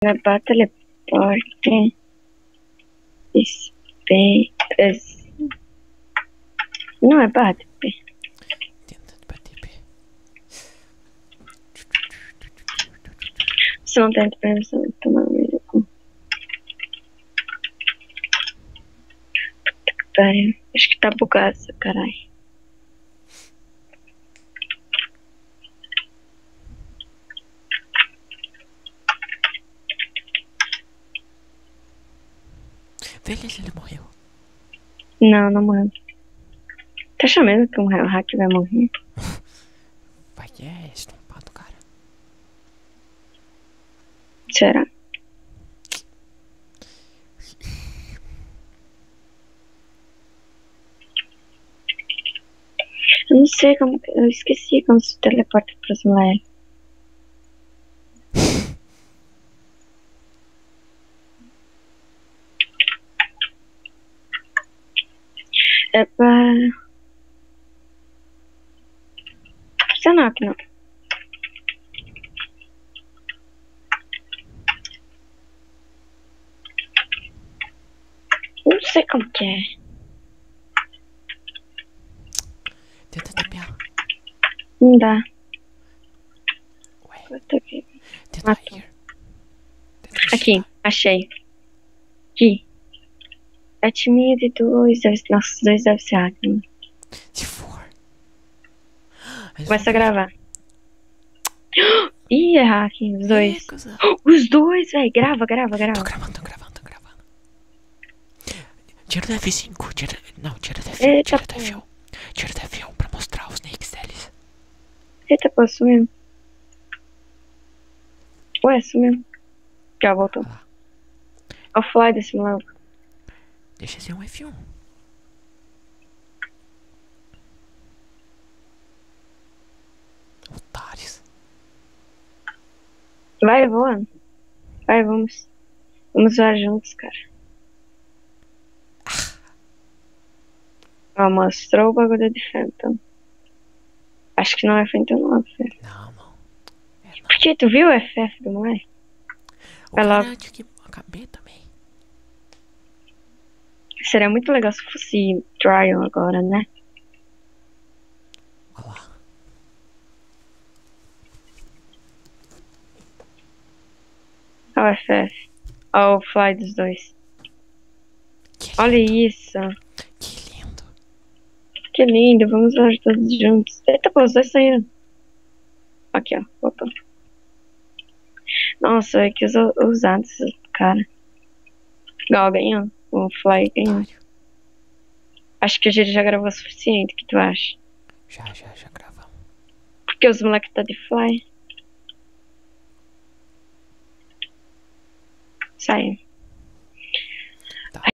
Levar teleporte. Espelhos. Não é barra TP. Tenta bater P. Se não tem TP, você vai tomar no meio do cu. Puta que pariu. Acho que tá bugado essa caralho. Beleza, ele morreu. Não, não morreu. Tá chamando que um hack vai morrer? Vai que é estompado, cara. Será? Eu não sei como. Eu esqueci como se teleporta pros moleques. É pra. Funcionar aqui não. Não sei como que é. Tenta tapear. Não dá. Ué, Eu tô aqui. tenta Matou. ir. Tenta Aqui, ressuscitar. achei. Aqui. É time de dois. Nossos dois devem ser hack. Né? Se for. Eles Começa a vão ver. gravar. Ih, é hack, os dois. Cuzão. Os dois, velho. Grava, grava, Tô grava. gravando, tô gravando, tô gravando. Tira do F5, tira. Não, tira do F1, Eita, tira do pô. F1. Tira do F1 pra mostrar os nicks deles. Eita, pô, sumiu. Ué, sumiu. Já voltou. Olha lá. Olha o fly desse maluco. Deixa ser um F1. Otários. Vai voando. Vai, vamos. Vamos voar juntos, cara. Ó, mostrou o bagulho de Phantom. Acho que não é Phantom, não, filho. Não, não. É não. Porque tu viu o FF do moleque? O Vai cara logo. tinha que acabei também. Seria muito legal se fosse Trial agora, né? Olha lá. Olha o FF. Olha o fly dos dois. Que Olha lindo. isso. Que lindo. Que lindo. Vamos voar todos juntos. Eita, pô, os dois saíram. Aqui, ó. Voltou. Nossa, é que usados, cara. Gal ganhou. O Fly ganhou. Otário. Acho que a gente já gravou o suficiente. O que tu acha? Já gravamos. Porque os moleques tá de Fly. Saiu.